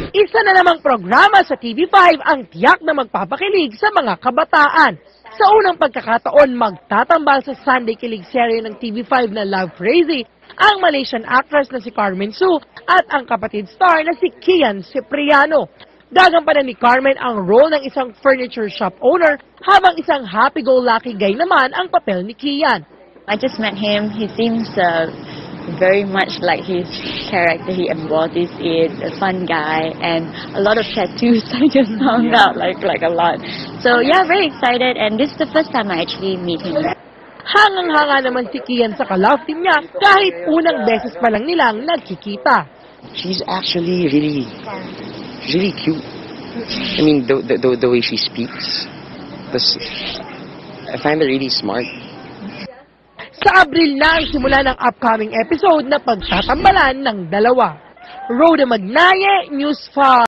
Isa na namang programa sa TV5 ang tiyak na magpapakilig sa mga kabataan. Sa unang pagkakataon, magtatambal sa Sunday Kilig serye ng TV5 na Love Crazy ang Malaysian actress na si Carmen Sue at ang kapatid star na si Kian Cipriano. Gagampanan ni Carmen ang role ng isang furniture shop owner habang isang happy-go-lucky guy naman ang papel ni Kian. I just met him. He seems very much like his character. He embodies it, a fun guy, and a lot of tattoos. I just found out like a lot. So yeah, very excited, and this is the first time I actually meet him. Hangang-hanga naman si Kian sa ka-love team niya kahit unang beses pa lang nilang nagkikita. She's actually really cute. I mean, the way she speaks. I find her really smart. Sa Abril na ang simula ng upcoming episode na pagtatambalan ng dalawa. Rhoda Magnaye, News 5.